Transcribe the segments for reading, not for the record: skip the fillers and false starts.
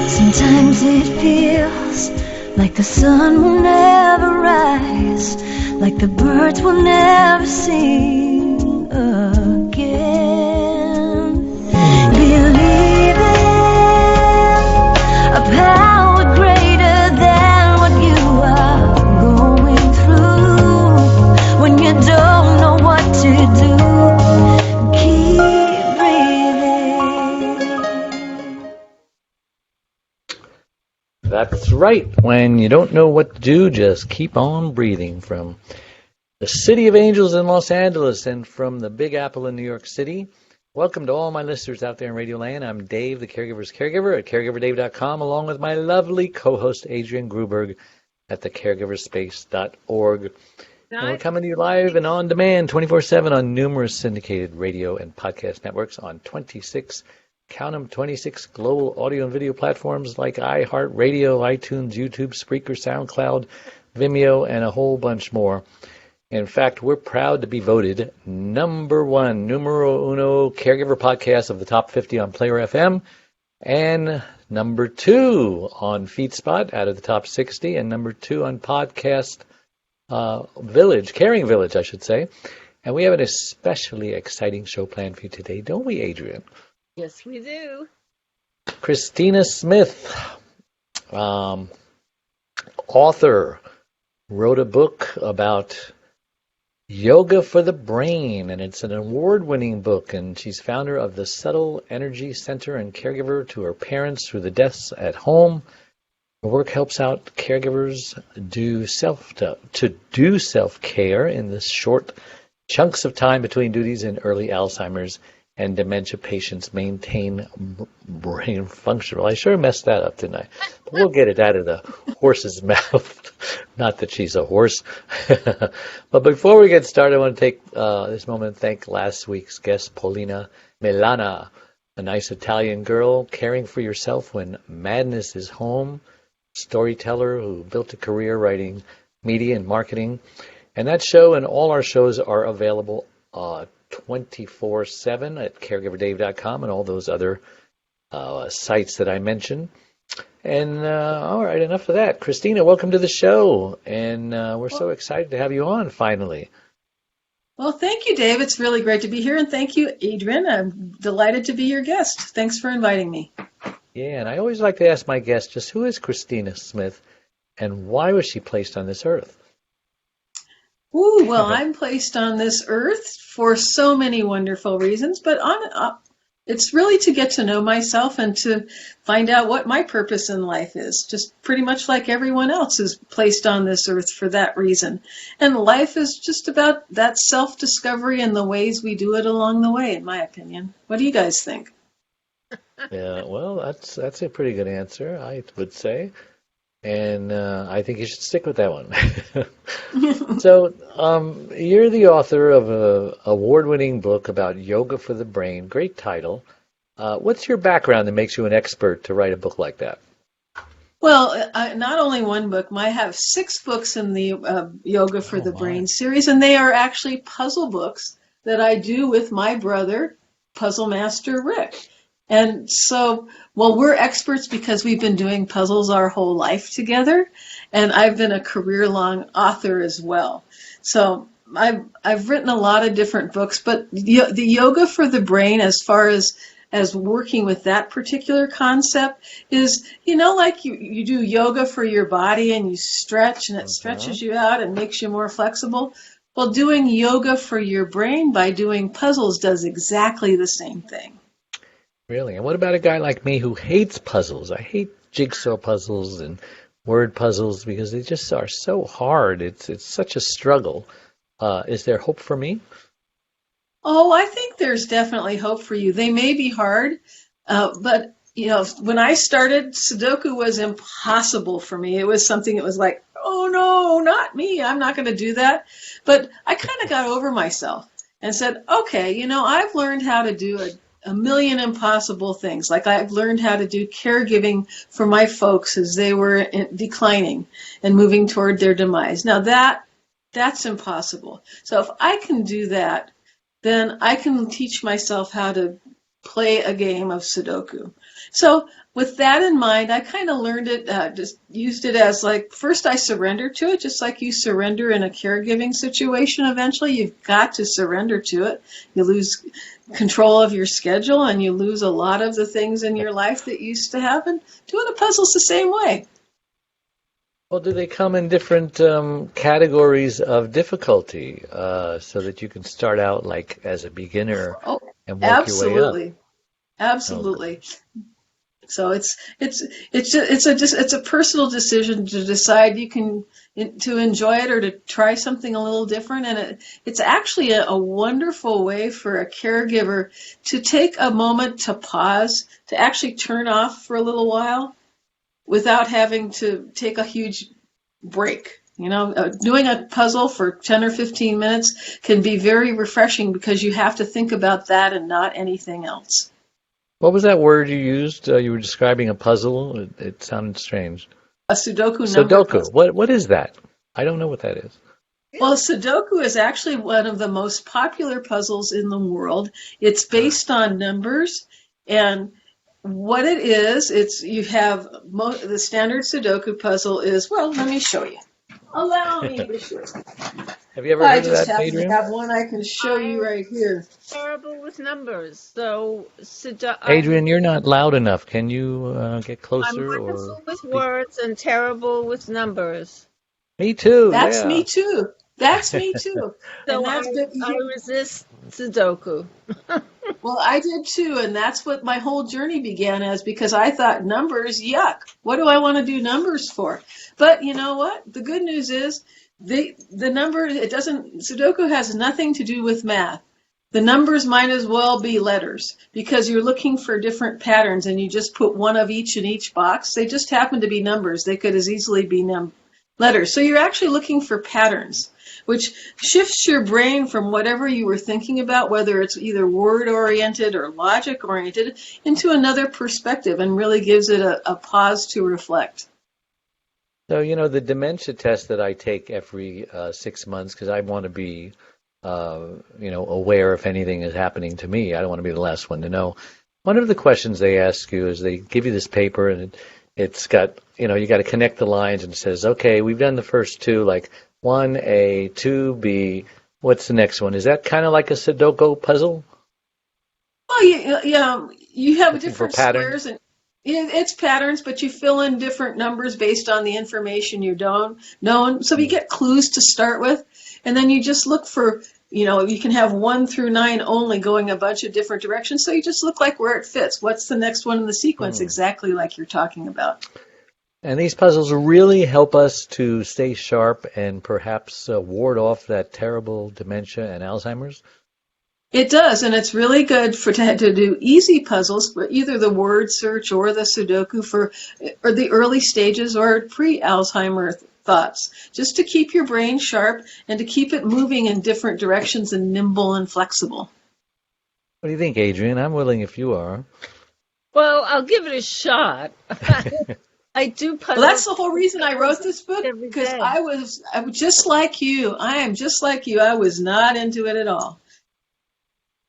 Sometimes it feels like the sun will never rise, like the birds will never sing again. Believe in a power greater than what you are going through. When you don't know what to do, keep breathing. That's right. When you don't know what to do, just keep on breathing. From the City of Angels in Los Angeles and from the Big Apple in New York City. Welcome to all my listeners out there in Radio Land. I'm Dave, the Caregiver's Caregiver at caregiverdave.com, along with my lovely co-host Adrian Gruberg at thecaregiverspace.org. And we're coming to you live and on demand 24/7 on numerous syndicated radio and podcast networks on 26 global audio and video platforms like iHeartRadio, iTunes, YouTube, Spreaker, SoundCloud, Vimeo, and a whole bunch more. In fact, we're proud to be voted number one, numero uno caregiver podcast of the top 50 on Player FM, and number two on FeedSpot out of the top 60, and number two on Podcast Village, Caring Village, I should say. And we have an especially exciting show planned for you today, don't we, Adrian? Yes, we do. Cristina Smith, author, wrote a book about yoga for the brain, and it's an award-winning book, and she's founder of the Subtle Energy Center and caregiver to her parents through the deaths at home. Her work helps out caregivers to do self-care in the short chunks of time between duties in early Alzheimer's and dementia patients maintain brain function. Well, I sure messed that up, didn't I? But we'll get it out of the horse's mouth. Not that she's a horse. But before we get started, I want to take this moment and thank last week's guest, Paulina Milana, a nice Italian girl caring for yourself when madness is home, storyteller who built a career writing media and marketing. And that show and all our shows are available 24/7 at caregiverdave.com and all those other sites that I mentioned. And all right, enough of that. Cristina, welcome to the show. And we're so excited to have you on finally. Well, thank you, Dave. It's really great to be here. And thank you, Adrian. I'm delighted to be your guest. Thanks for inviting me. Yeah, and I always like to ask my guests just who is Cristina Smith and why was she placed on this earth? Ooh, well, I'm placed on this earth for so many wonderful reasons, but it's really to get to know myself and to find out what my purpose in life is, just pretty much like everyone else is placed on this earth for that reason. And life is just about that self-discovery and the ways we do it along the way, in my opinion. What do you guys think? Yeah, well, that's a pretty good answer, I would say. And I think you should stick with that one. So you're the author of an award-winning book about yoga for the brain. Great title. What's your background that makes you an expert to write a book like that? Well, not only one book. I have 6 books in the Yoga for the Brain series, and they are actually puzzle books that I do with my brother, Puzzle Master Rick. And so, well, we're experts because we've been doing puzzles our whole life together, and I've been a career-long author as well. So I've written a lot of different books, but the Yoga for the Brain, as far as working with that particular concept, is, you know, like you do yoga for your body and you stretch and it stretches you out and makes you more flexible. Well, doing yoga for your brain by doing puzzles does exactly the same thing. Really? And what about a guy like me who hates puzzles? I hate jigsaw puzzles and word puzzles because they just are so hard. It's such a struggle. Is there hope for me? Oh, I think there's definitely hope for you. They may be hard, but you know, when I started, Sudoku was impossible for me. It was something that was like, oh no, not me. I'm not going to do that. But I kind of got over myself and said, okay, you know, I've learned how to do a million impossible things. Like I've learned how to do caregiving for my folks as they were declining and moving toward their demise. Now that's impossible. So if I can do that, then I can teach myself how to play a game of Sudoku. So with that in mind, I kind of learned it, just used it as like, first I surrender to it, just like you surrender in a caregiving situation eventually. You've got to surrender to it. You lose control of your schedule and you lose a lot of the things in your life that you used to have. And doing a puzzle's the same way. Well, do they come in different categories of difficulty so that you can start out like as a beginner Oh, and work your way up? absolutely. Absolutely. So it's a personal decision to decide you can to enjoy it or to try something a little different, and it's actually a wonderful way for a caregiver to take a moment to pause, to actually turn off for a little while without having to take a huge break. Doing a puzzle for 10 or 15 minutes can be very refreshing because you have to think about that and not anything else. What was that word you used? You were describing a puzzle. It sounded strange. A Sudoku number Sudoku. puzzle. What is that? I don't know what that is. Well, Sudoku is actually one of the most popular puzzles in the world. It's based on numbers, and what it is, you have the standard Sudoku puzzle is, well, let me show you. Allow me to show you. Have you ever heard of that, Adrian? I just have one I can show you right here. Terrible with numbers. So, Adrian, you're not loud enough. Can you get I'm closer? wonderful with words and terrible with numbers. Me too. That's yeah. me too. That's me too. So And I resist Sudoku. Well, I did too, and that's what my whole journey began as, because I thought numbers, yuck. What do I want to do numbers for? But you know what? The good news is the number, Sudoku has nothing to do with math. The numbers might as well be letters because you're looking for different patterns and you just put one of each in each box. They just happen to be numbers. They could as easily be letters. So you're actually looking for patterns, which shifts your brain from whatever you were thinking about, whether it's either word-oriented or logic-oriented, into another perspective and really gives it a pause to reflect. So, the dementia test that I take every 6 months, because I want to be, aware if anything is happening to me. I don't want to be the last one to know. One of the questions they ask you is they give you this paper, and it's got, you got to connect the lines, and it says, okay, we've done the first two, like 1A, 2B, what's the next one? Is that kind of like a Sudoku puzzle? Well, you have Looking different for patterns? squares, and it's patterns, but you fill in different numbers based on the information you don't know. So you get clues to start with, and then you just look for, you can have 1 through 9 only going a bunch of different directions. So you just look like where it fits. What's the next one in the sequence? Exactly like you're talking about. And these puzzles really help us to stay sharp and perhaps ward off that terrible dementia and Alzheimer's? It does, and it's really good to do easy puzzles, for either the word search or the Sudoku or the early stages or pre-Alzheimer thoughts, just to keep your brain sharp and to keep it moving in different directions and nimble and flexible. What do you think, Adrian? I'm willing if you are. Well, I'll give it a shot. I do puzzles. Well, that's the whole reason I wrote this book, because day. I was just like you. I am just like you. I was not into it at all.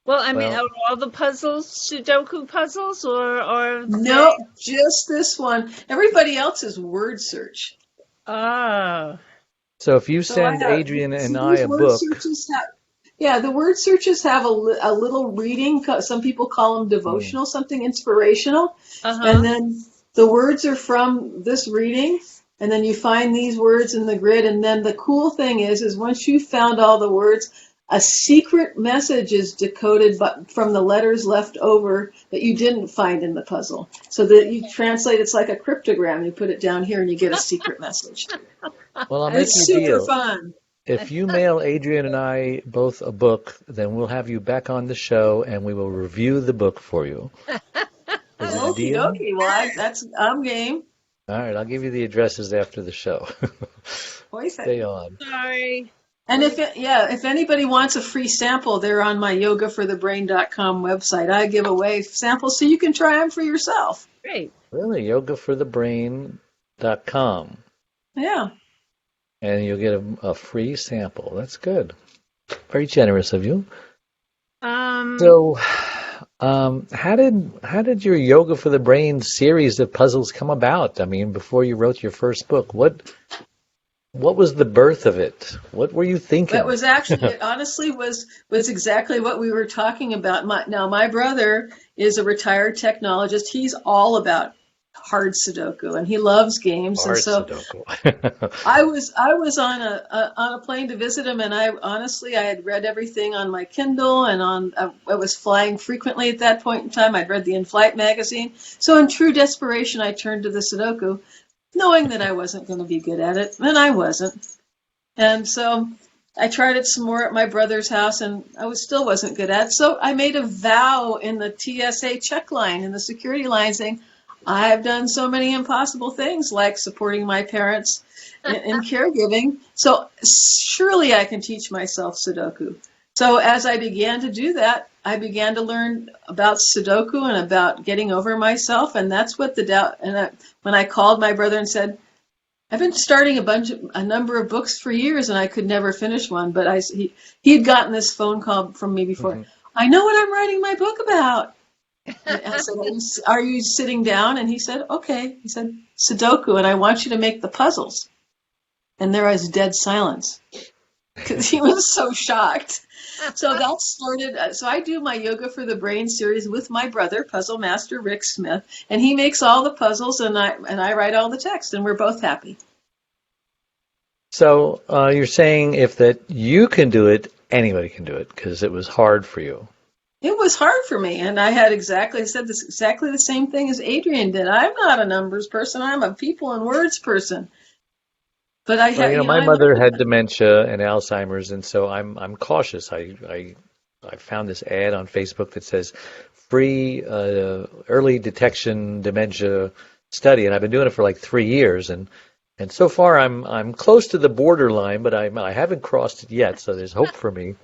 Well, I mean, are all the puzzles Sudoku puzzles, or no, just this one. Everybody else is word search. Ah. So if you send Adrian and I a book. The word searches have a little reading. Some people call them devotional, something inspirational. And then the words are from this reading. And then you find these words in the grid. And then the cool thing is once you've found all the words, a secret message is decoded from the letters left over that you didn't find in the puzzle. So that you translate, it's like a cryptogram. You put it down here and you get a secret message. Well, I'll make it's you a deal. super fun. If you mail Adrian and I both a book, then we'll have you back on the show and we will review the book for you. Is it a deal? Okay, well, I'm game. All right, I'll give you the addresses after the show. Stay on. Sorry. And if anybody wants a free sample, they're on my yogaforthebrain.com website. I give away samples so you can try them for yourself. Great. Really? yogaforthebrain.com. Yeah. And you'll get a free sample. That's good. Very generous of you. So How did your Yoga for the Brain series of puzzles come about? I mean, before you wrote your first book, what was the birth of it? What were you thinking? That was actually, it honestly was exactly what we were talking about. My brother is a retired technologist. He's all about hard Sudoku, and he loves games. Hard and so Sudoku. I was on a plane to visit him, and I had read everything on my Kindle, and I was flying frequently at that point in time. I'd read the In-Flight magazine. So in true desperation, I turned to the Sudoku, knowing that I wasn't going to be good at it, and I wasn't. And so I tried it some more at my brother's house, and still wasn't good at it. So I made a vow in the TSA check line, in the security line, saying, I've done so many impossible things, like supporting my parents in caregiving, so surely I can teach myself Sudoku. So as I began to do that, I began to learn about Sudoku and about getting over myself, and that's what the doubt. And when I called my brother and said, I've been starting a number of books for years, and I could never finish one, but he had gotten this phone call from me before. Mm-hmm. I know what I'm writing my book about. I said, are you sitting down? And he said, okay. He said, Sudoku, and I want you to make the puzzles. And there was dead silence because he was so shocked. So that started. So I do my Yoga for the Brain series with my brother, puzzle master Rick Smith, and he makes all the puzzles, and I write all the text, and we're both happy. So you're saying if that you can do it, anybody can do it, because it was hard for you. It was hard for me, and I said exactly the same thing as Adrian did. I'm not a numbers person. I'm a people and words person. But my mother had dementia and Alzheimer's, and so I'm cautious. I found this ad on Facebook that says free early detection dementia study, and I've been doing it for like 3 years, and so far I'm close to the borderline, but I haven't crossed it yet. So there's hope for me.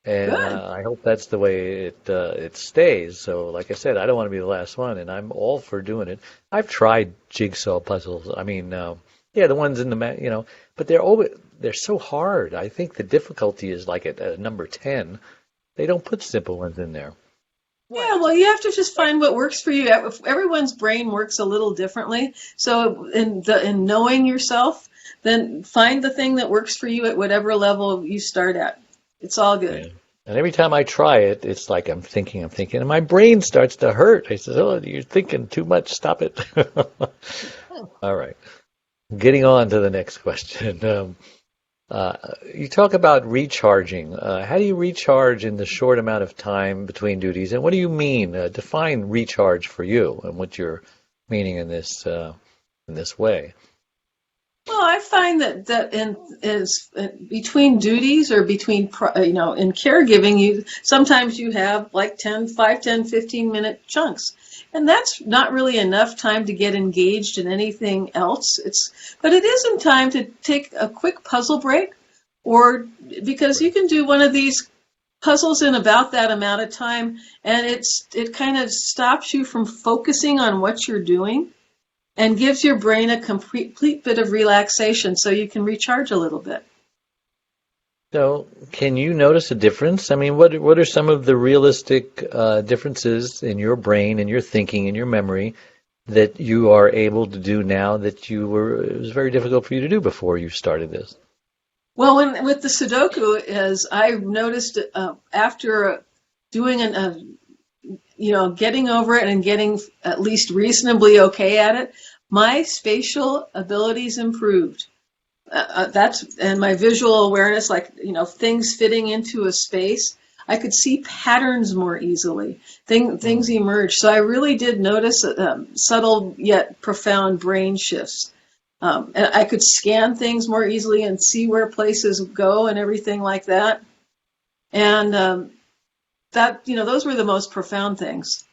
And I hope that's the way it stays. So, like I said, I don't want to be the last one, and I'm all for doing it. I've tried jigsaw puzzles. I mean, the ones in the but they're so hard. I think the difficulty is like at number 10. They don't put simple ones in there. Yeah, well, you have to just find what works for you. Everyone's brain works a little differently. So, in knowing yourself, then find the thing that works for you at whatever level you start at. It's all good. Yeah. And every time I try it, it's like I'm thinking, and my brain starts to hurt. I said, oh, you're thinking too much. Stop it. All right. Getting on to the next question. You talk about recharging. How do you recharge in the short amount of time between duties? And what do you mean? Define recharge for you and what you're meaning in this way. Well, I find that in between duties or between, in caregiving, sometimes you have like 5, 10, 15-minute chunks. And that's not really enough time to get engaged in anything else. But it is in time to take a quick puzzle break, or because you can do one of these puzzles in about that amount of time, and it kind of stops you from focusing on what you're doing and gives your brain a complete bit of relaxation so you can recharge a little bit. So can you notice a difference? I mean, what are some of the realistic differences in your brain, in your thinking, in your memory that you are able to do now that it was very difficult for you to do before you started this? Well, with the Sudoku, as I noticed after doing getting over it and getting at least reasonably okay at it, my spatial abilities improved. And my visual awareness, things fitting into a space, I could see patterns more easily. Things emerged. So I really did notice subtle yet profound brain shifts. And I could scan things more easily and see where places go and everything like that. And those were the most profound things.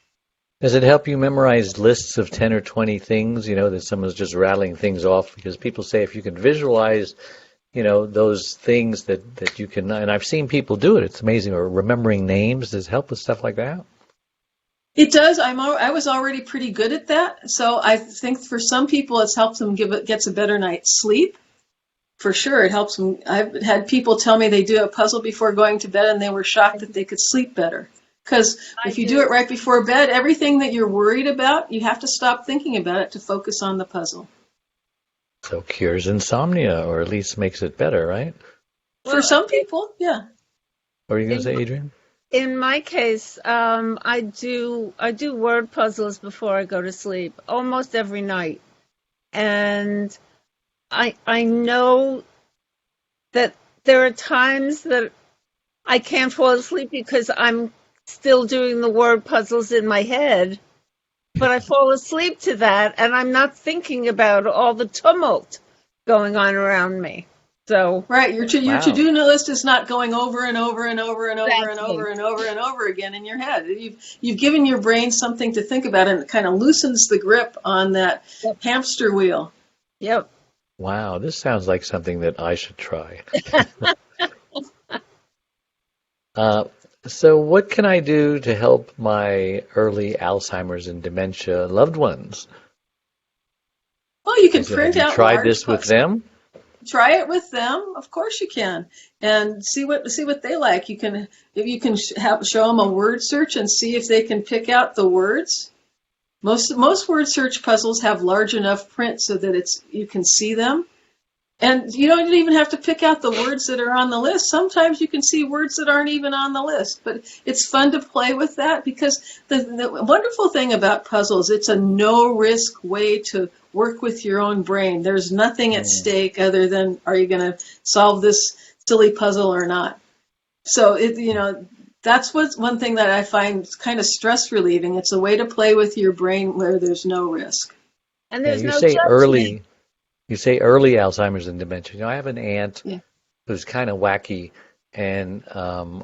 Does it help you memorize lists of 10 or 20 things, that someone's just rattling things off? Because people say if you can visualize, those things that you can, and I've seen people do it, it's amazing, or remembering names. Does it help with stuff like that? It does. I was already pretty good at that. So I think for some people it's helped them gets a better night's sleep. For sure, it helps them. I've had people tell me they do a puzzle before going to bed and they were shocked that they could sleep better Because if you do it right before bed, everything that you're worried about, you have to stop thinking about it to focus on the puzzle. So cures insomnia, or at least makes it better, right? For some people, yeah. What are you going to say, Adrienne? In my case, I do word puzzles before I go to sleep almost every night, and I know that there are times that I can't fall asleep because I'm still doing the word puzzles in my head, but I fall asleep to that, and I'm not thinking about all the tumult going on around me. So right, your to-do list is not going over and over and over and over and over and over and over again in your head. You've given your brain something to think about, and it kind of loosens the grip on that hamster wheel. Yep. Wow, this sounds like something that I should try. So what can I do to help my early Alzheimer's and dementia loved ones? Well, you can print out. Tried this with them? Try it with them. Of course you can, and see what they like. You can show them a word search and see if they can pick out the words. Most word search puzzles have large enough print so that you can see them. And you don't even have to pick out the words that are on the list. Sometimes you can see words that aren't even on the list. But it's fun to play with that, because the wonderful thing about puzzles, it's a no-risk way to work with your own brain. There's nothing at stake other than, are you going to solve this silly puzzle or not? So, that's one thing that I find kind of stress relieving. It's a way to play with your brain where there's no risk. And there's no judgment. You say early Alzheimer's and dementia. I have an aunt who's kind of wacky, and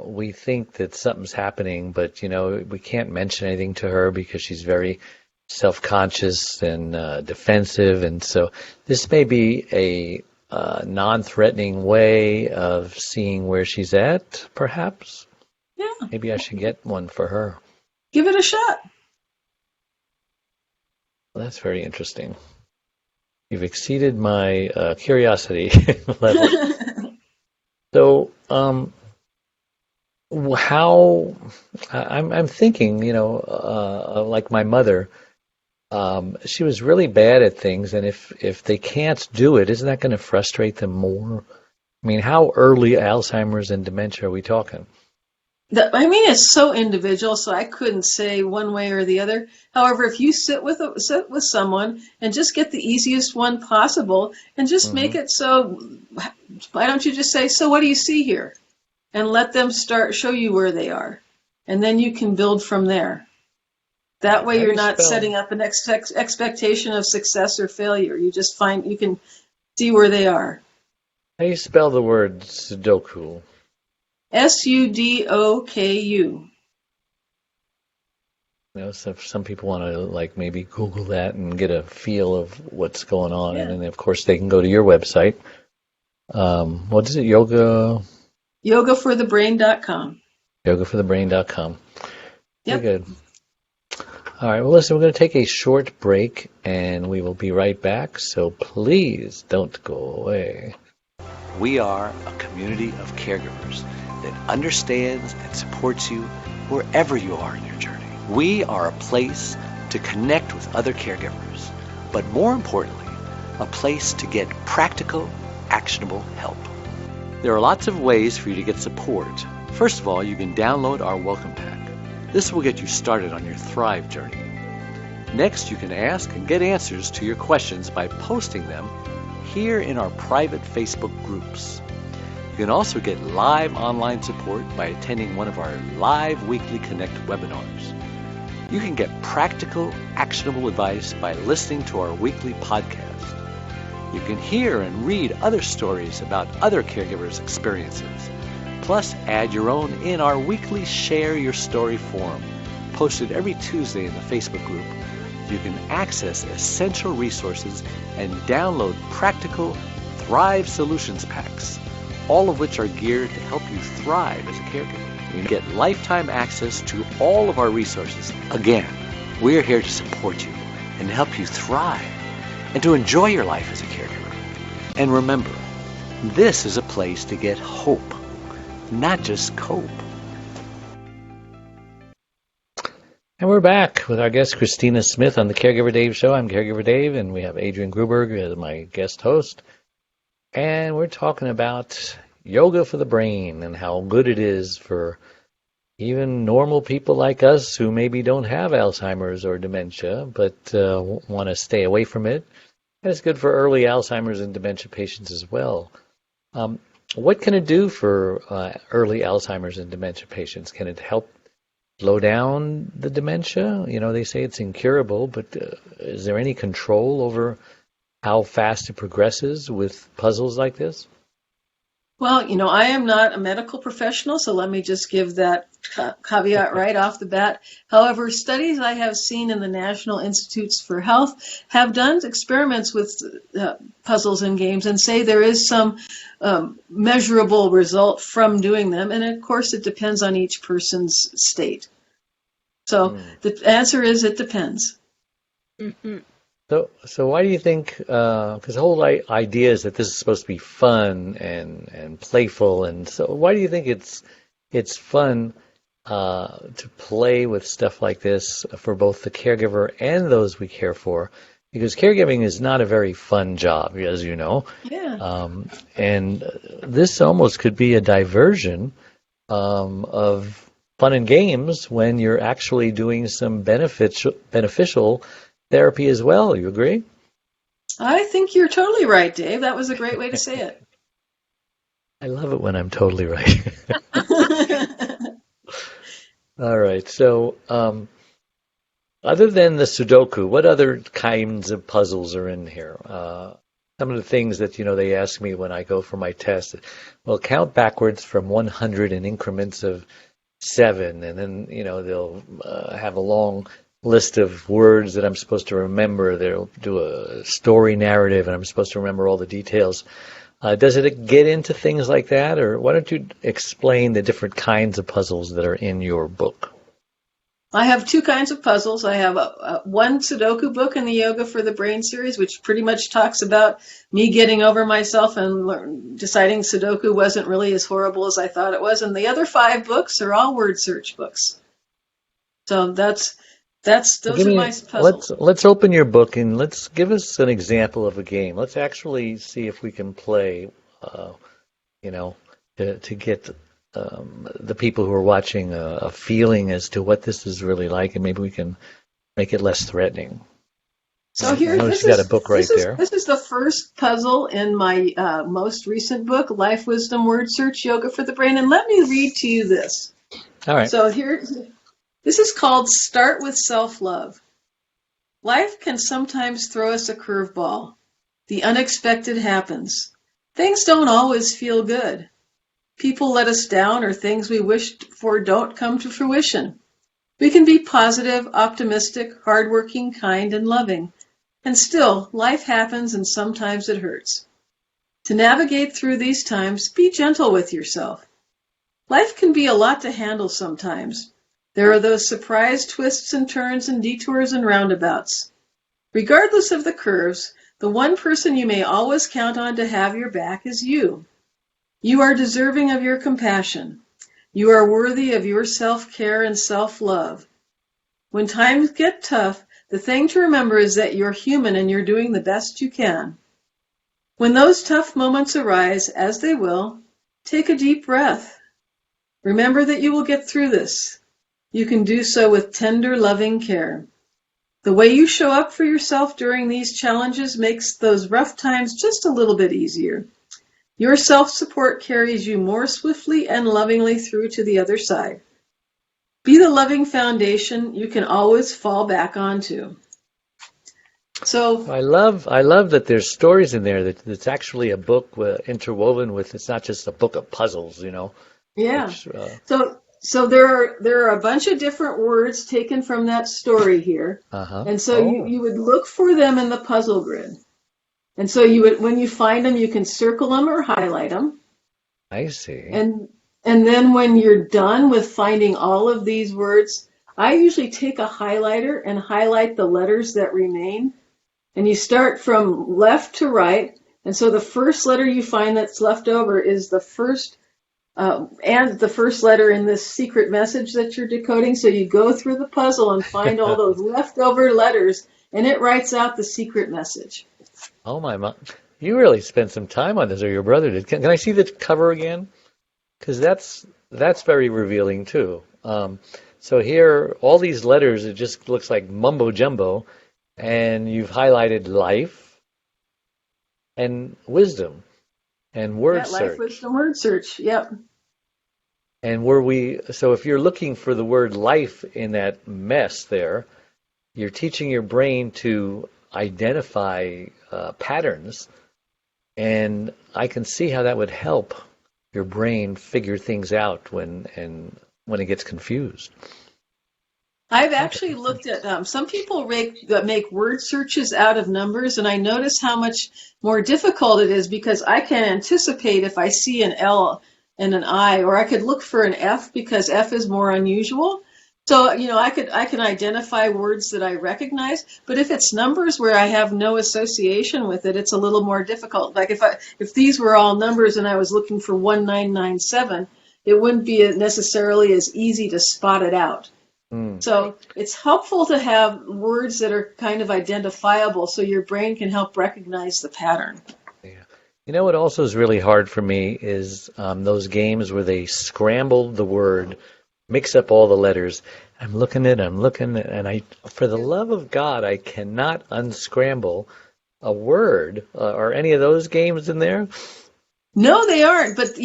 we think that something's happening, but, we can't mention anything to her because she's very self-conscious and defensive. And so this may be a non-threatening way of seeing where she's at, perhaps. Yeah. Maybe I should get one for her. Give it a shot. Well, that's very interesting. You've exceeded my curiosity level. So, how I'm thinking, like my mother, she was really bad at things, and if they can't do it, isn't that going to frustrate them more? I mean, how early Alzheimer's and dementia are we talking? It's so individual, so I couldn't say one way or the other. However, if you sit with someone and just get the easiest one possible, and just make it so, why don't you just say, so what do you see here? And let them show you where they are. And then you can build from there. That way you're not setting up an expectation of success or failure. You just you can see where they are. How do you spell the word Sudoku? Sudoku. So some people want to maybe Google that and get a feel of what's going on, and then of course they can go to your website. What is it? Yogaforthebrain.com. Yogaforthebrain.com. Yep. Very good. All right. Well, listen, we're going to take a short break, and we will be right back. So please don't go away. We are a community of caregivers that understands and supports you wherever you are in your journey. We are a place to connect with other caregivers, but more importantly, a place to get practical, actionable help. There are lots of ways for you to get support. First of all, you can download our welcome pack. This will get you started on your Thrive journey. Next, you can ask and get answers to your questions by posting them here in our private Facebook groups. You can also get live online support by attending one of our live weekly Connect webinars. You can get practical, actionable advice by listening to our weekly podcast. You can hear and read other stories about other caregivers' experiences. Plus, add your own in our weekly Share Your Story forum, posted every Tuesday in the Facebook group. You can access essential resources and download practical Thrive Solutions packs, all of which are geared to help you thrive as a caregiver. You can get lifetime access to all of our resources. Again, we're here to support you and help you thrive and to enjoy your life as a caregiver. And remember, this is a place to get hope, not just cope. And we're back with our guest, Cristina Smith, on the Caregiver Dave Show. I'm Caregiver Dave, and we have Adrian Gruberg as my guest host. And we're talking about yoga for the brain and how good it is for even normal people like us who maybe don't have Alzheimer's or dementia, but want to stay away from it. And it's good for early Alzheimer's and dementia patients as well. What can it do for early Alzheimer's and dementia patients? Can it help slow down the dementia? You know, they say it's incurable, but is there any control over how fast it progresses with puzzles like this? Well, I am not a medical professional, so let me just give that caveat right off the bat. However, studies I have seen in the National Institutes for Health have done experiments with puzzles and games and say there is some measurable result from doing them. And of course, it depends on each person's state. So the answer is it depends. Mm-hmm. So why do you think, because the whole idea is that this is supposed to be fun and playful, and so why do you think it's fun to play with stuff like this for both the caregiver and those we care for? Because caregiving is not a very fun job, as you know. Yeah. And this almost could be a diversion of fun and games when you're actually doing some beneficial therapy as well. You agree? I think you're totally right, Dave. That was a great way to say it. I love it when I'm totally right. All right. So other than the Sudoku, what other kinds of puzzles are in here? Some of the things that, they ask me when I go for my test, well, count backwards from 100 in increments of 7, and then, they'll have a long list of words that I'm supposed to remember. They'll do a story narrative, and I'm supposed to remember all the details. Does it get into things like that, or why don't you explain the different kinds of puzzles that are in your book? I have 2 kinds of puzzles. I have one Sudoku book in the Yoga for the Brain series, which pretty much talks about me getting over myself and deciding Sudoku wasn't really as horrible as I thought it was. And the other 5 books are all word search books. So those are my puzzles. Let's open your book and let's give us an example of a game. Let's actually see if we can play, to get the people who are watching a feeling as to what this is really like, and maybe we can make it less threatening. So here, she's got a book right there. This is the first puzzle in my most recent book, Life Wisdom Word Search Yoga for the Brain, and let me read to you this. All right. So this is called Start with Self-Love. Life can sometimes throw us a curveball. The unexpected happens. Things don't always feel good. People let us down, or things we wished for don't come to fruition. We can be positive, optimistic, hardworking, kind, and loving. And still, life happens and sometimes it hurts. To navigate through these times, be gentle with yourself. Life can be a lot to handle sometimes. There are those surprise twists and turns and detours and roundabouts. Regardless of the curves, the one person you may always count on to have your back is you. You are deserving of your compassion. You are worthy of your self-care and self-love. When times get tough, the thing to remember is that you're human and you're doing the best you can. When those tough moments arise, as they will, take a deep breath. Remember that you will get through this. You can do so with tender, loving care. The way you show up for yourself during these challenges makes those rough times just a little bit easier. Your self-support carries you more swiftly and lovingly through to the other side. Be the loving foundation you can always fall back onto. So I love that there's stories in there that's actually a book interwoven with. It's not just a book of puzzles, Yeah. Which, So there are a bunch of different words taken from that story here, and so you would look for them in the puzzle grid. And so when you find them, you can circle them or highlight them. I see. And then when you're done with finding all of these words, I usually take a highlighter and highlight the letters that remain. And you start from left to right. And so the first letter you find that's left over is the first and the first letter in this secret message that you're decoding. So you go through the puzzle and find all those leftover letters, and it writes out the secret message. Oh my mom, you really spent some time on this, or your brother did. Can I see the cover again? Because that's very revealing too. So here, all these letters, it just looks like mumbo jumbo, and you've highlighted life and wisdom and word search. Life, wisdom, word search. Yep. And so if you're looking for the word life in that mess there, you're teaching your brain to identify patterns, and I can see how that would help your brain figure things out when it gets confused. I've actually looked at some people make word searches out of numbers, and I notice how much more difficult it is because I can anticipate if I see an L and an I, or I could look for an F because F is more unusual. So, I can identify words that I recognize, but if it's numbers where I have no association with it, it's a little more difficult. Like if these were all numbers and I was looking for 1997, it wouldn't be necessarily as easy to spot it out. So it's helpful to have words that are kind of identifiable so your brain can help recognize the pattern. Yeah. You know what also is really hard for me is those games where they scramble the word, mix up all the letters. I'm looking, and for the love of God, I cannot unscramble a word. Are any of those games in there? No, they aren't. But,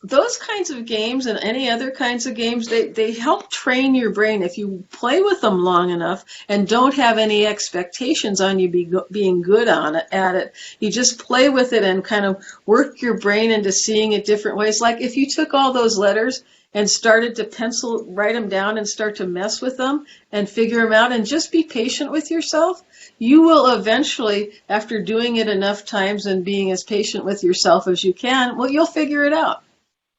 those kinds of games and any other kinds of games, they help train your brain. If you play with them long enough and don't have any expectations on you being good at it, you just play with it and kind of work your brain into seeing it different ways. Like if you took all those letters and started to write them down and start to mess with them and figure them out and just be patient with yourself, you will eventually, after doing it enough times and being as patient with yourself as you can, well, you'll figure it out.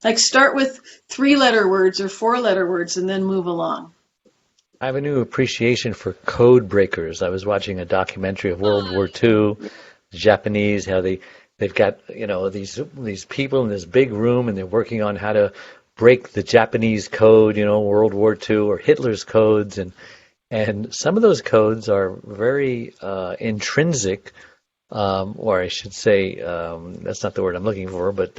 Like start with 3-letter words or 4-letter words and then move along. I have a new appreciation for code breakers. I was watching a documentary of World War II, the Japanese, how they've got, these people in this big room and they're working on how to break the Japanese code, World War II or Hitler's codes. And some of those codes are very intrinsic, or I should say, that's not the word I'm looking for, but,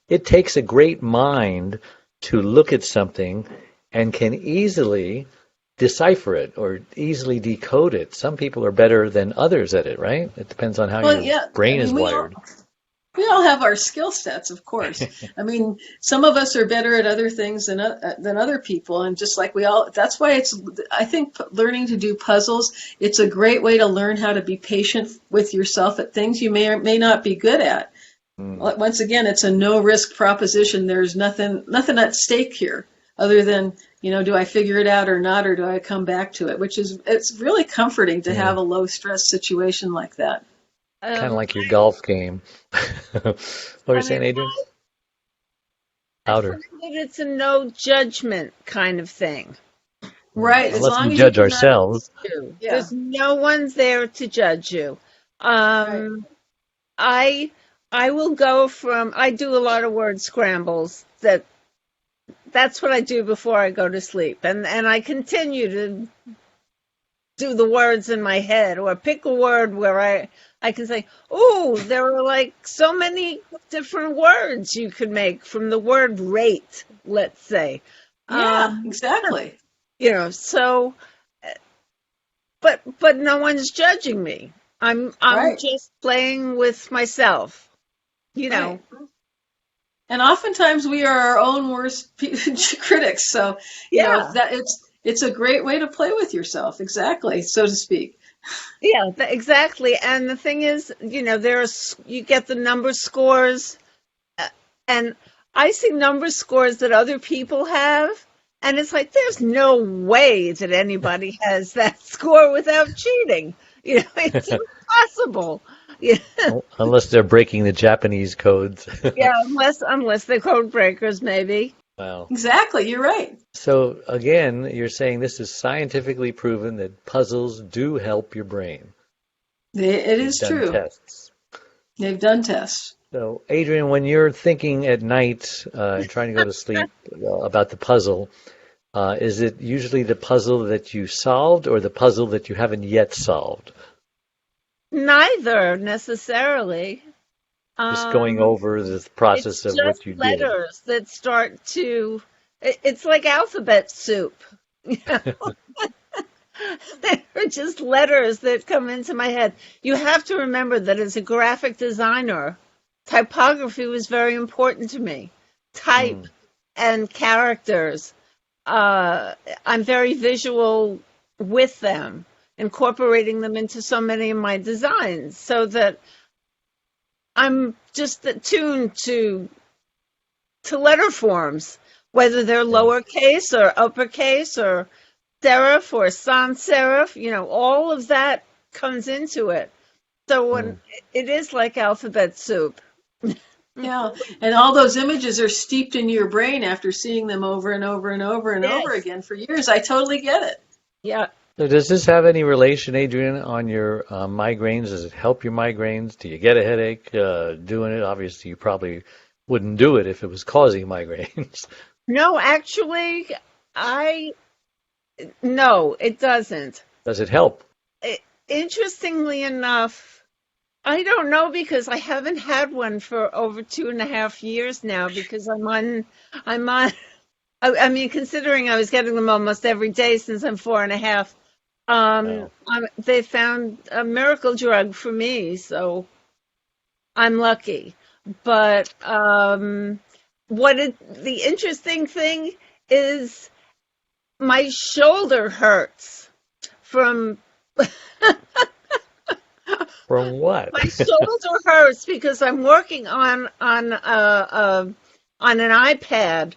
it takes a great mind to look at something and can easily decipher it or easily decode it. Some people are better than others at it, right? It depends on how your brain is wired. We all have our skill sets, of course. I mean, some of us are better at other things than other people, and just like that's why I think learning to do puzzles, it's a great way to learn how to be patient with yourself at things you may or may not be good at. Once again, it's a no-risk proposition. There's nothing at stake here other than, do I figure it out or not, or do I come back to it? It's really comforting to have a low-stress situation like that. Kind of like your golf game. What are you saying, Adrian? Louder. It's a no judgment kind of thing. Right. Unless we judge ourselves. Yeah. There's no one's there to judge you. Right. I will go I do a lot of word scrambles. That's what I do before I go to sleep. And I continue to do the words in my head or pick a word where I can say, oh, there are like so many different words you could make from the word rate, let's say. Yeah, exactly. So, but no one's judging me. I'm right. Just playing with myself. Right. And oftentimes we are our own worst critics. So, it's a great way to play with yourself, exactly, so to speak. Yeah, exactly. And the thing is, you get the number scores, and I see number scores that other people have, and it's like, there's no way that anybody has that score without cheating. It's impossible. Yeah. Unless they're breaking the Japanese codes. Yeah, unless they're code breakers, maybe. Wow. Exactly, you're right. So again, you're saying this is scientifically proven that puzzles do help your brain. It is true. Tests. They've done tests. So, Adrian, when you're thinking at night and trying to go to sleep about the puzzle, is it usually the puzzle that you solved or the puzzle that you haven't yet solved? Neither necessarily. Just going Um, over the it's process of just what you did. letters that start to, it's like alphabet soup. They're just letters that come into my head. You have to remember that as a graphic designer, typography was very important to me. Type Mm, and characters. I'm very visual with them, incorporating them into so many of my designs so that I'm just attuned to letter forms, whether they're yeah. lowercase or uppercase or serif or sans serif, all of that comes into it. So when Mm, it is like alphabet soup. Yeah, and all those images are steeped in your brain after seeing them over and over and over and over Yes. again for years. I totally get it. Yeah. So does this have any relation, Adrian, on your migraines? Does it help your migraines? Do you get a headache doing it? Obviously, you probably wouldn't do it if it was causing migraines. No, actually, I no, it doesn't. Does it help? It, interestingly enough, I don't know because I haven't had one for over 2.5 years now because I'm on, I mean, considering I was getting them almost every day since I'm 4.5, Oh, they found a miracle drug for me, so I'm lucky. But the interesting thing is my shoulder hurts from from what? my shoulder hurts because I'm working on an iPad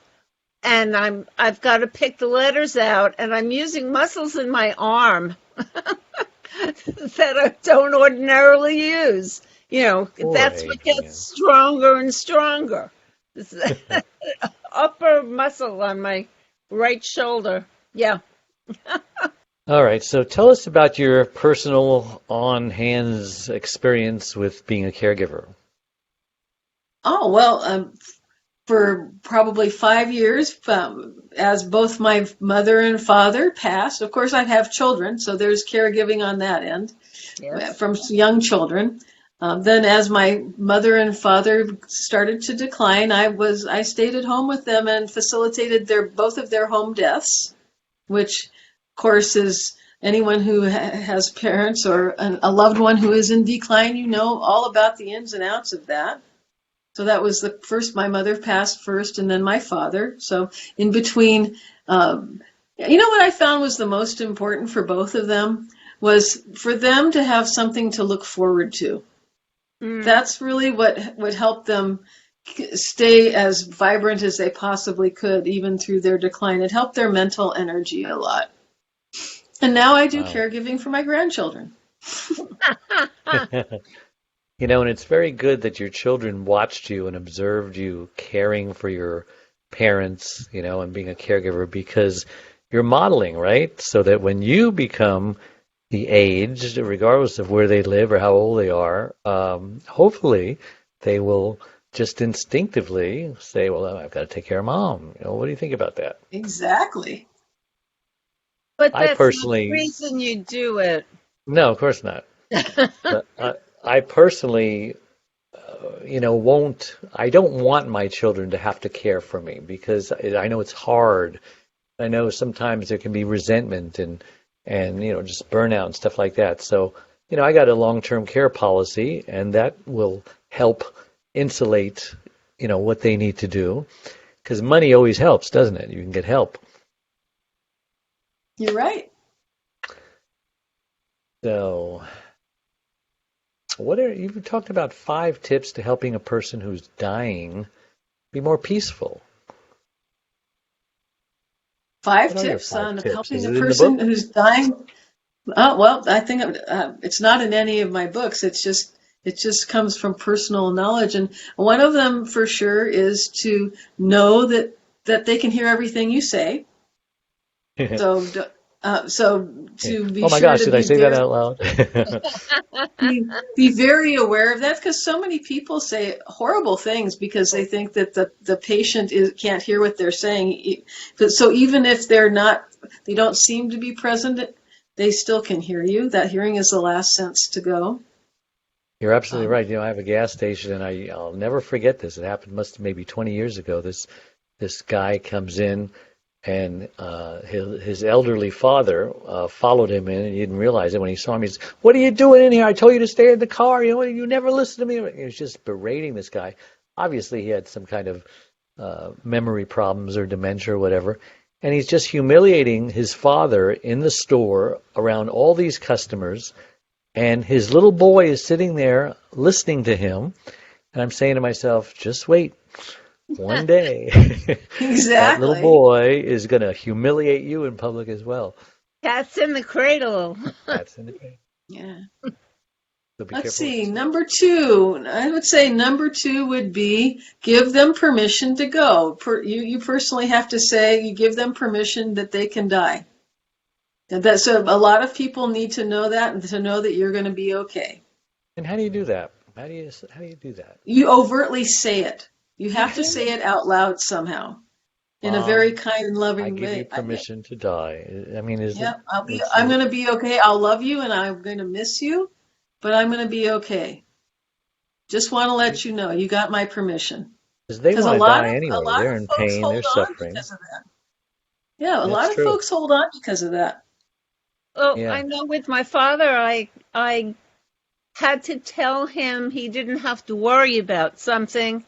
and I've got to pick the letters out and I'm using muscles in my arm that I don't ordinarily use. Poor That's what Adrian. gets stronger and stronger. This upper muscle on my right shoulder. Yeah. All right, so tell us about your personal on-hands experience with being a caregiver. Oh, well, for probably 5 years, as both my mother and father passed. Of course, I have children, so there's caregiving on that end Yes. from young children. Then, as my mother and father started to decline, I stayed at home with them and facilitated both of their home deaths, which, of course, is anyone who has parents or a loved one who is in decline. You know all about the ins and outs of that. So that was the first. My mother passed first, and then my father. So in between, what I found was the most important for both of them was for them to have something to look forward to. Mm. That's really what helped them stay as vibrant as they possibly could, even through their decline. It helped their mental energy a lot. And now I do Wow. caregiving for my grandchildren. And it's very good that your children watched you and observed you caring for your parents, and being a caregiver because you're modeling, right? So that when you become the age, regardless of where they live or how old they are, hopefully they will just instinctively say, well, I've got to take care of mom. What do you think about that? Exactly. But I that's not the personally, reason you do it. no, of course not. But I personally, I don't want my children to have to care for me because I know it's hard. I know sometimes there can be resentment and just burnout and stuff like that. So, I got a long-term care policy and that will help insulate, what they need to do because money always helps, doesn't it? You can get help. You're right. So, you've talked about 5 tips to helping a person who's dying be more peaceful. 5 What are your tips 5 on tips? helping Is a it in the person book? who's dying. Oh, well, I think it's not in any of my books. It just comes from personal knowledge, and one of them for sure is to know that they can hear everything you say. So So to be Oh my sure gosh, to did I be say that very, out loud? be very aware of that, because so many people say horrible things because they think that the patient can't hear what they're saying. So even if they don't seem to be present, they still can hear you. That hearing is the last sense to go. You're absolutely Um, right. I have a gas station, and I'll never forget this. It happened maybe 20 years ago. This guy comes in, and his elderly father followed him in, and he didn't realize it. When he saw him, he's, "What are you doing in here? I told you to stay in the car. You never listen to me." He was just berating this guy. Obviously, he had some kind of memory problems or dementia or whatever, and he's just humiliating his father in the store around all these customers. And his little boy is sitting there listening to him, and I'm saying to myself, just wait. One day, that little exactly. boy is going to humiliate you in public as well. Cats in the cradle. That's in the game. Yeah. So be Let's careful what see. you say. Number two, I would say number two would be give them permission to go. You personally have to say you give them permission that they can die. And so a lot of people need to know that, and to know that you're going to be okay. And how do you do that? How do you do that? You overtly say it. You have to say it out loud somehow in a very Mom, kind and I loving give you way. permission to die. I mean, is it? Yeah, It's I'm going to be okay. I'll love you and I'm going to miss you, but I'm going to be okay. Just want to let you know you got my permission. because they Because want to die a anyway. lot They're of in folks pain. They're hold on suffering. because of that. Yeah, a That's lot of true. folks hold on because of that. Well, Yeah. I know with my father, I had to tell him he didn't have to worry about something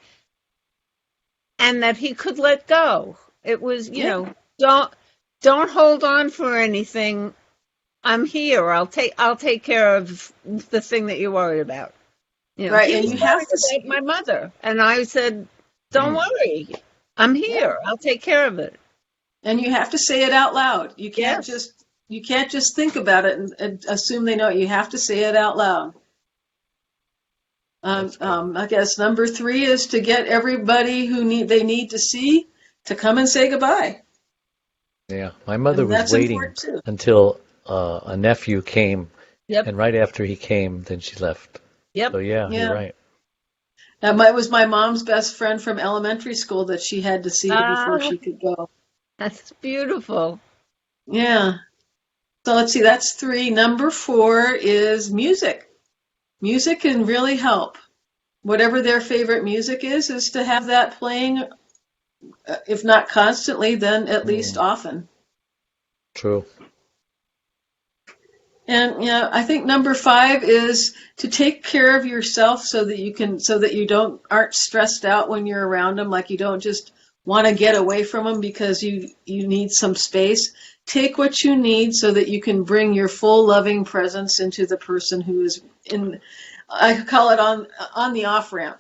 and that he could let go. It was, Yeah, don't hold on for anything. I'm here. I'll take care of the thing that you're worried about. right. He And was you Mm, have worried to about my mother, and I said, "Don't mm. worry. I'm yeah, here. I'll take care of it." and you have to say it out loud. Yes. You can't just think about it and assume they know it. You have to say it out loud. That's good. I guess number three is to get everybody they need to see to come and say goodbye, Yeah. My mother and was that's waiting important too. until a nephew came, Yep. and right after he came, then she left. So Yep. yeah, you're Yeah, right. it was my mom's best friend from elementary school that she had to see before Ah, she could go. that's beautiful. Yeah. So let's see, that's three. Number four is music. Music can really help. Whatever their favorite music is to have that playing, if not constantly, then at least Mm, often. true. And I think number five is to take care of yourself so that you aren't stressed out when you're around them. Like you don't just want to get away from them because you need some space. Take what you need so that you can bring your full loving presence into the person who is in. I call it on the off ramp.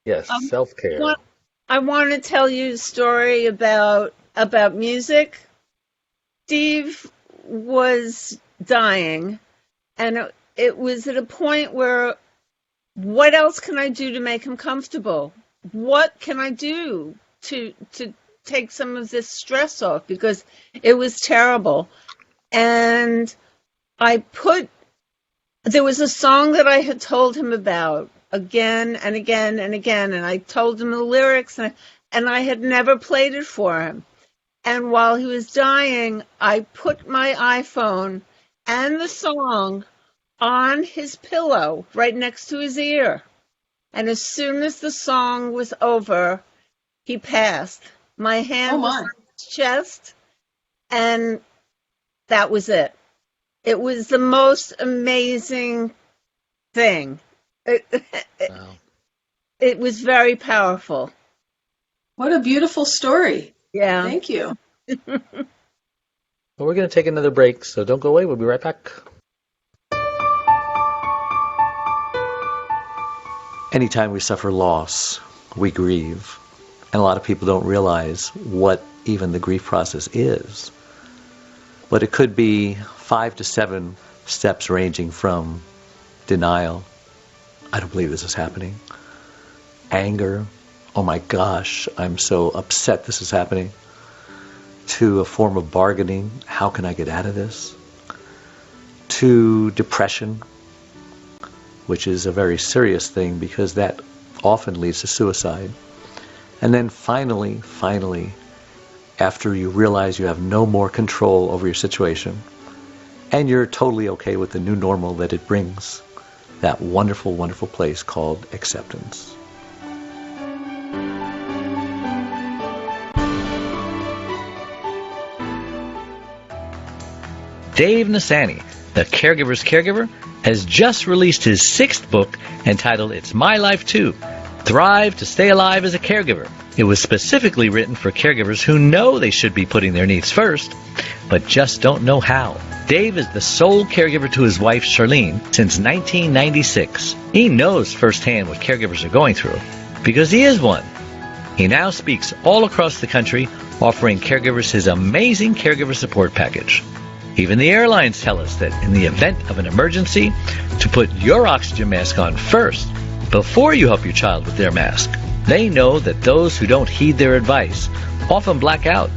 Yes, Um, self-care. what- I want to tell you a story about music. Steve was dying, and it was at a point where, what else can I do to make him comfortable? What can I do to take some of this stress off? Because it was terrible. And there was a song that I had told him about again and again and again, and I told him the lyrics, and I had never played it for him. And while he was dying, I put my iPhone and the song on his pillow right next to his ear. And as soon as the song was over, he passed. My Oh hand was my. on his chest, and that was it. It was the most amazing thing. It, Wow. it was very powerful. What a beautiful story. Yeah. Thank you. Well, we're going to take another break, so don't go away. We'll be right back. Anytime we suffer loss, we grieve. And a lot of people don't realize what even the grief process is. But it could be 5 to 7 steps ranging from denial, I don't believe this is happening, anger, oh my gosh, I'm so upset this is happening, to a form of bargaining. How can I get out of this? To depression, which is a very serious thing because that often leads to suicide. And then finally, after you realize you have no more control over your situation and you're totally okay with the new normal that it brings, that wonderful, wonderful place called acceptance. Dave Nasani, the Caregiver's Caregiver, has just released his 6th book entitled It's My Life Too, Thrive to Stay Alive as a Caregiver. It was specifically written for caregivers who know they should be putting their needs first, but just don't know how. Dave is the sole caregiver to his wife, Charlene, since 1996. He knows firsthand what caregivers are going through, because he is one. He now speaks all across the country, offering caregivers his amazing caregiver support package. Even the airlines tell us that in the event of an emergency, to put your oxygen mask on first, before you help your child with their mask. They know that those who don't heed their advice often black out,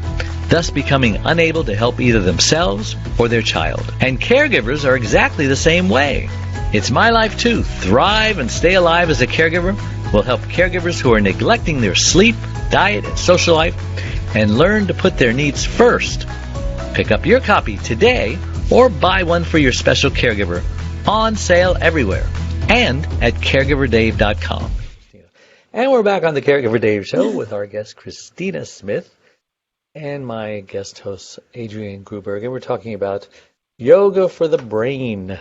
thus becoming unable to help either themselves or their child. And caregivers are exactly the same way. It's My Life Too, Thrive and Stay Alive as a Caregiver will help caregivers who are neglecting their sleep, diet, and social life and learn to put their needs first. Pick up your copy today or buy one for your special caregiver, on sale everywhere and at caregiverdave.com. And we're back on the Caregiver Dave Show with our guest Cristina Smith and my guest host Adrienne Gruberg, and we're talking about yoga for the brain.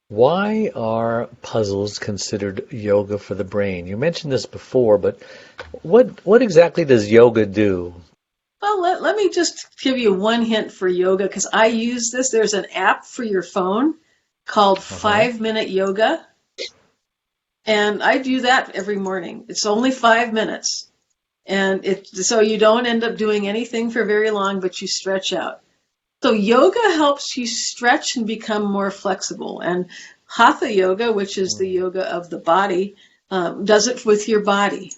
Why are puzzles considered yoga for the brain? You mentioned this before, but what exactly does yoga do? Well, let me just give you one hint for yoga, because I use this. There's an app for your phone called 5-Minute Yoga, and I do that every morning. It's only 5 minutes, and so you don't end up doing anything for very long, but you stretch out. So yoga helps you stretch and become more flexible, and Hatha yoga, which is the yoga of the body, does it with your body.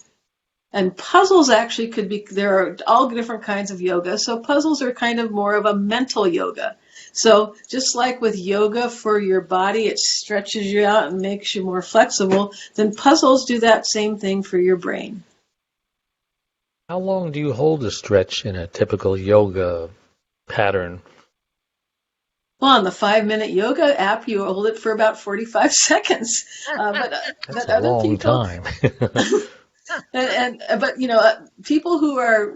And puzzles actually could be, there are all different kinds of yoga. So puzzles are kind of more of a mental yoga. So just like with yoga for your body, it stretches you out and makes you more flexible, then puzzles do that same thing for your brain. How long do you hold a stretch in a typical yoga pattern? Well, on the 5-Minute Yoga app, you hold it for about 45 seconds. That's a long time. But people who are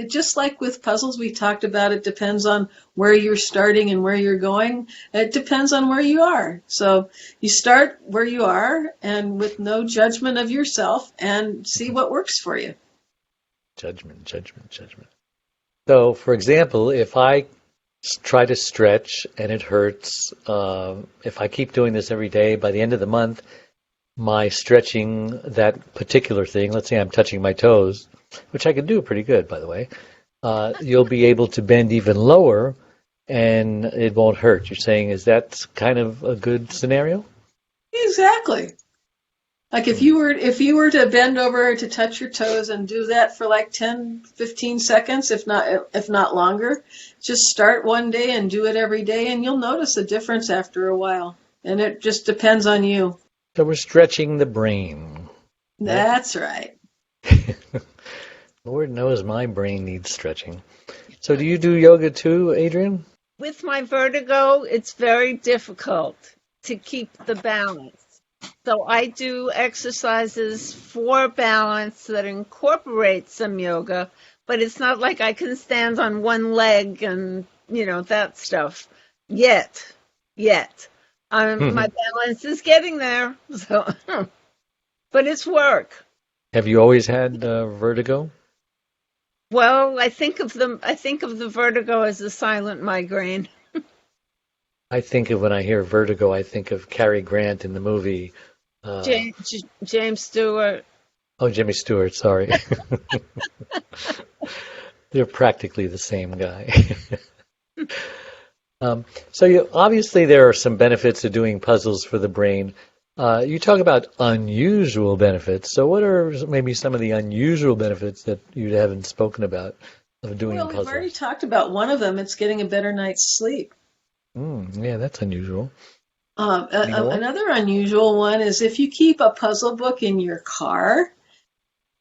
just like with puzzles, we talked about, it depends on where you're starting and where you're going. It depends on where you are. So you start where you are and with no judgment of yourself and see what works for you. Judgment. So, for example, if I try to stretch and it hurts, if I keep doing this every day, by the end of the month, my stretching that particular thing, let's say I'm touching my toes, which I can do pretty good, by the way, you'll be able to bend even lower and it won't hurt. You're saying, is that kind of a good scenario? Exactly. Like if you were to bend over to touch your toes and do that for like 10, 15 seconds, if not longer, just start one day and do it every day and you'll notice a difference after a while. And it just depends on you. So we're stretching the brain. That's right. Lord knows my brain needs stretching. So do you do yoga too, Adrienne? With my vertigo, it's very difficult to keep the balance. So I do exercises for balance that incorporate some yoga, but it's not like I can stand on one leg and, that stuff yet. My balance is getting there, so but it's work. Have you always had vertigo? Well, I think of the vertigo as a silent migraine. I think of, when I hear vertigo, I think of Cary Grant in the movie. James Stewart. Oh, Jimmy Stewart, sorry. They're practically the same guy. So obviously there are some benefits to doing puzzles for the brain. You talk about unusual benefits. So what are maybe some of the unusual benefits that you haven't spoken about of doing Well, we've puzzles? already talked about one of them. It's getting a better night's sleep. Yeah, that's unusual. More? Another unusual one is if you keep a puzzle book in your car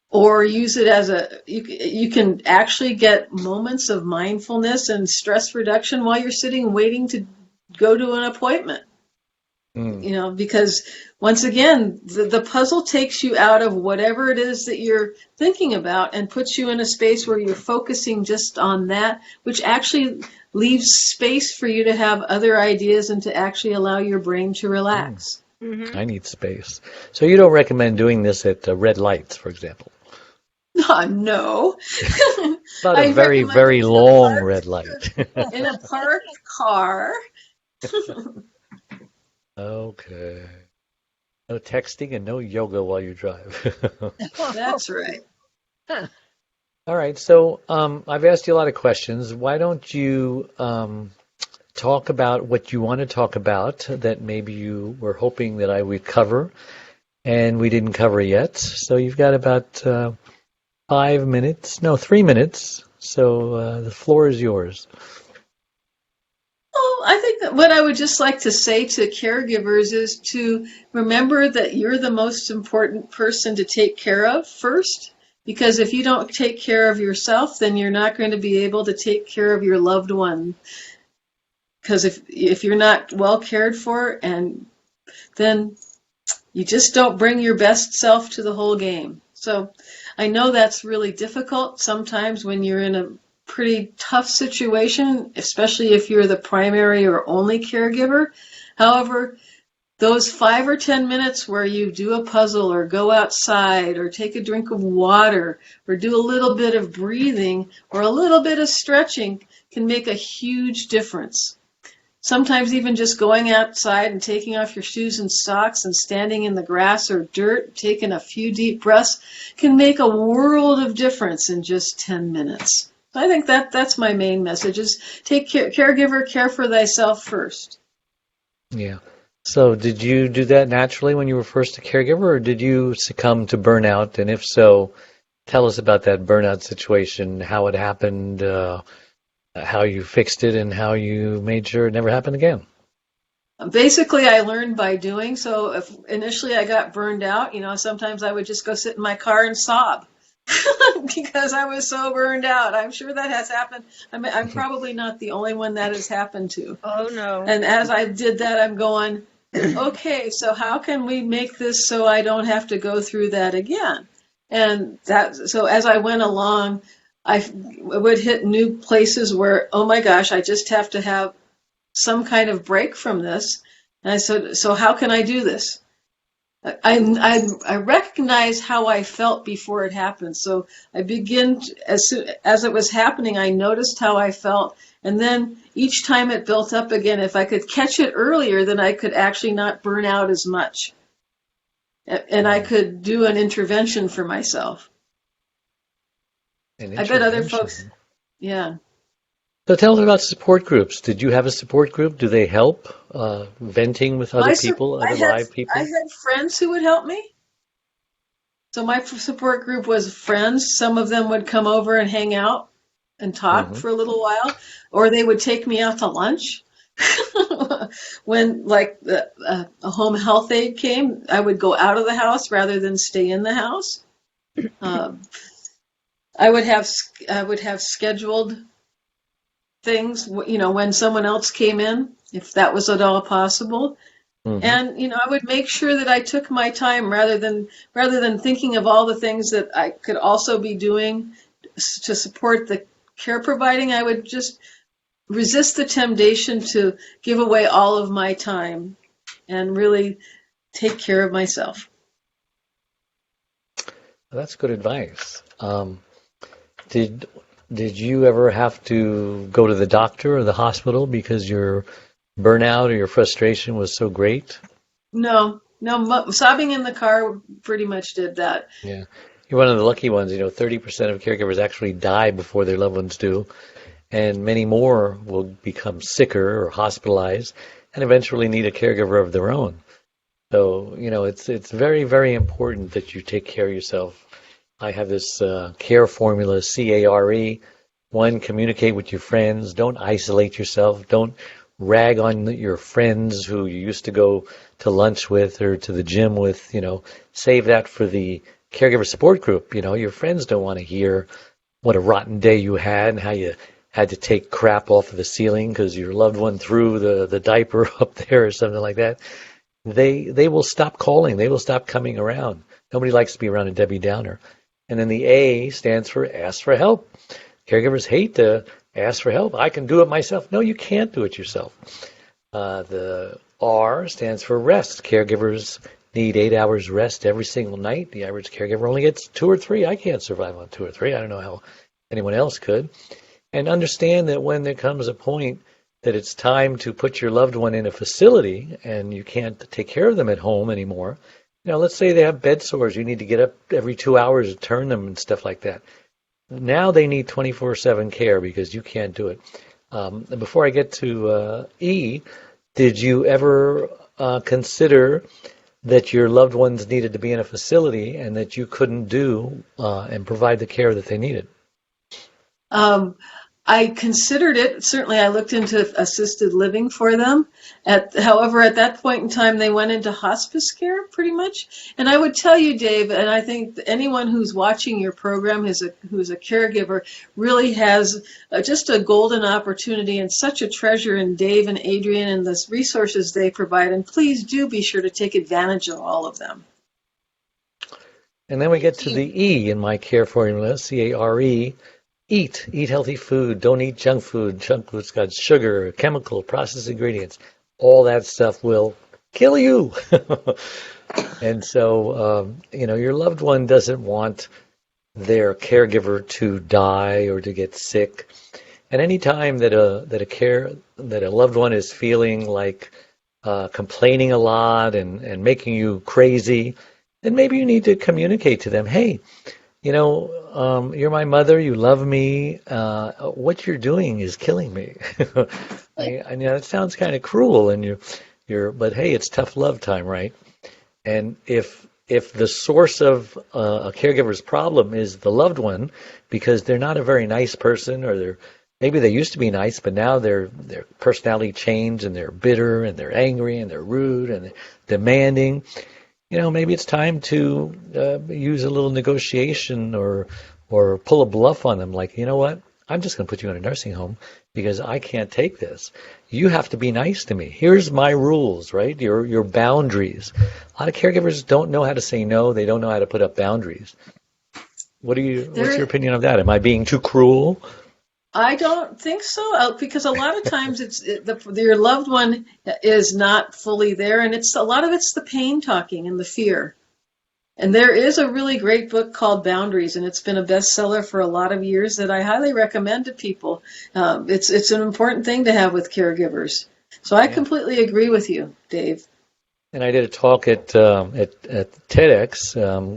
or use it as you can actually get moments of mindfulness and stress reduction while you're sitting waiting to go to an appointment. Because once again, the puzzle takes you out of whatever it is that you're thinking about and puts you in a space where you're focusing just on that, which actually leaves space for you to have other ideas and to actually allow your brain to relax. I need space. So you don't recommend doing this at red lights, for example? No. Not a very, very long red light. In a parked car. Okay. No texting and no yoga while you drive. That's right. All right. So I've asked you a lot of questions. Why don't you talk about what you want to talk about that maybe you were hoping that I would cover and we didn't cover yet. So you've got about 5 minutes, no, 3 minutes. So the floor is yours. Well, I think that what I would just like to say to caregivers is to remember that you're the most important person to take care of first. Because if you don't take care of yourself, then you're not going to be able to take care of your loved one. Because if you're not well cared for, and then you just don't bring your best self to the whole game. So I know that's really difficult sometimes when you're in a pretty tough situation, especially if you're the primary or only caregiver. However, those 5 or 10 minutes where you do a puzzle or go outside or take a drink of water or do a little bit of breathing or a little bit of stretching can make a huge difference. Sometimes even just going outside and taking off your shoes and socks and standing in the grass or dirt, taking a few deep breaths can make a world of difference in just 10 minutes. I think that's my main message is take care, caregiver, care for thyself first. Yeah. So did you do that naturally when you were first a caregiver, or did you succumb to burnout? And if so, tell us about that burnout situation, how it happened, how you fixed it, and how you made sure it never happened again. Basically, I learned by doing. So if initially I got burned out, sometimes I would just go sit in my car and sob. Because I was so burned out. I'm sure that has happened. I'm probably not the only one that has happened to. Oh, no. And as I did that, I'm going, okay, so how can we make this so I don't have to go through that again? And so as I went along, I would hit new places where, oh my gosh, I just have to have some kind of break from this. And I said, so how can I do this? I recognize how I felt before it happened. So I begin, as it was happening, I noticed how I felt. And then each time it built up again, if I could catch it earlier, then I could actually not burn out as much. And I could do an intervention for myself. I bet other folks, yeah. So tell us about support groups. Did you have a support group? Do they help venting with other people, other live people? I had friends who would help me. So my support group was friends. Some of them would come over and hang out and talk for a little while, or they would take me out to lunch. When a home health aide came, I would go out of the house rather than stay in the house. I would have scheduled things, when someone else came in, if that was at all possible. And, I would make sure that I took my time rather than thinking of all the things that I could also be doing to support the care providing. I would just resist the temptation to give away all of my time and really take care of myself. That's good advice. Did you ever have to go to the doctor or the hospital because your burnout or your frustration was so great? No, sobbing in the car pretty much did that. Yeah. You're one of the lucky ones. 30% of caregivers actually die before their loved ones do, and many more will become sicker or hospitalized and eventually need a caregiver of their own. So, it's very, very important that you take care of yourself. I have this care formula, CARE, One, communicate with your friends. Don't isolate yourself. Don't rag on your friends who you used to go to lunch with or to the gym with. Save that for the caregiver support group. Your friends don't want to hear what a rotten day you had and how you had to take crap off of the ceiling because your loved one threw the diaper up there or something like that. They will stop calling. They will stop coming around. Nobody likes to be around a Debbie Downer. And then the A stands for ask for help. Caregivers hate to ask for help. I can do it myself. No, you can't do it yourself. The R stands for rest. Caregivers need 8 hours rest every single night. The average caregiver only gets 2 or 3. I can't survive on 2 or 3. I don't know how anyone else could. And understand that when there comes a point that it's time to put your loved one in a facility and you can't take care of them at home anymore, let's say they have bed sores. You need to get up every 2 hours to turn them and stuff like that. Now they need 24/7 care because you can't do it. And before I get to E, did you ever consider that your loved ones needed to be in a facility and that you couldn't do and provide the care that they needed? I considered it. Certainly, I looked into assisted living for them. However, at that point in time, they went into hospice care pretty much. And I would tell you, Dave, and I think anyone who's watching your program who's a caregiver really has just a golden opportunity and such a treasure in Dave and Adrian and the resources they provide. And please do be sure to take advantage of all of them. And then we get to the E in my care formula, CARE. Eat healthy food. Don't eat junk food. Junk food's got sugar, chemical, processed ingredients. All that stuff will kill you. And so, your loved one doesn't want their caregiver to die or to get sick. And any time that a loved one is feeling like complaining a lot and making you crazy, then maybe you need to communicate to them, hey, you're my mother. You love me. What you're doing is killing me. I know it sounds kind of cruel, and but hey, it's tough love time, right? And if the source of a caregiver's problem is the loved one, because they're not a very nice person, or maybe they used to be nice, but now their personality changed, and they're bitter, and they're angry, and they're rude, and they're demanding. Maybe it's time to use a little negotiation or pull a bluff on them. Like, you know what? I'm just going to put you in a nursing home because I can't take this. You have to be nice to me. Here's my rules, right? Your boundaries. A lot of caregivers don't know how to say no. They don't know how to put up boundaries. What's your opinion of that? Am I being too cruel? I don't think so, because a lot of times your loved one is not fully there, and a lot of it's the pain talking and the fear. And there is a really great book called Boundaries, and it's been a bestseller for a lot of years that I highly recommend to people. It's an important thing to have with caregivers. So I completely agree with you, Dave. And I did a talk at TEDx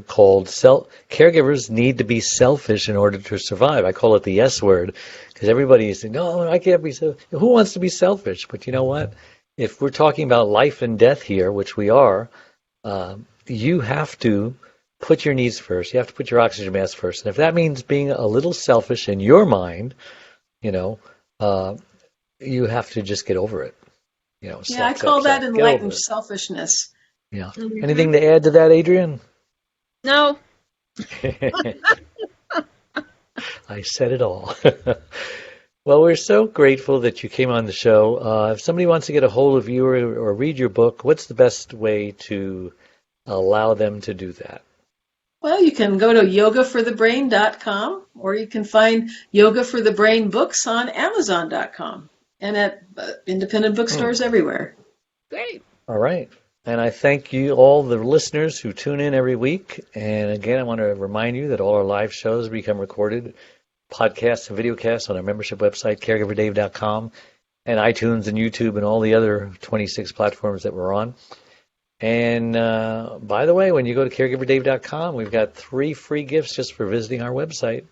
called Caregivers Need to Be Selfish in Order to Survive. I call it the S word because everybody is saying, no, I can't be selfish. Who wants to be selfish? But you know what? If we're talking about life and death here, which we are, you have to put your needs first. You have to put your oxygen mask first. And if that means being a little selfish in your mind, you have to just get over it. I call that enlightened selfishness. Yeah. Mm-hmm. Anything to add to that, Adrian? No. I said it all. Well, we're so grateful that you came on the show. If somebody wants to get a hold of you or read your book, what's the best way to allow them to do that? Well, you can go to yogaforthebrain.com, or you can find Yoga for the Brain books on Amazon.com. And at independent bookstores everywhere. Great. All right. And I thank you, all the listeners who tune in every week. And again, I want to remind you that all our live shows become recorded, podcasts and videocasts on our membership website, caregiverdave.com, and iTunes and YouTube and all the other 26 platforms that we're on. And by the way, when you go to caregiverdave.com, we've got 3 free gifts just for visiting our website.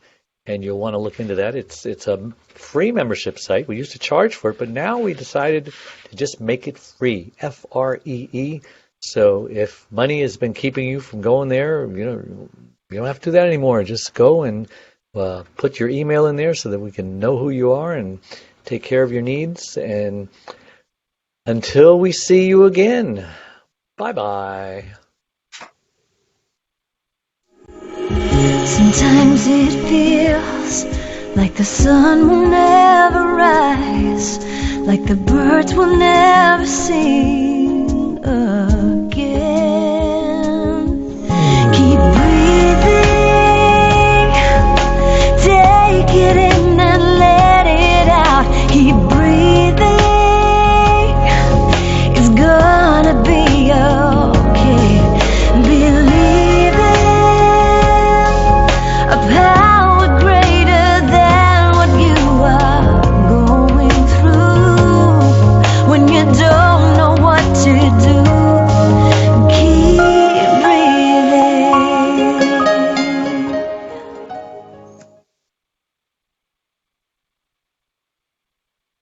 And you'll want to look into that. It's a free membership site. We used to charge for it, but now we decided to just make it free, FREE. So if money has been keeping you from going there, you don't have to do that anymore. Just go and put your email in there so that we can know who you are and take care of your needs. And until we see you again, bye-bye. Sometimes it feels like the sun will never rise, like the birds will never sing again.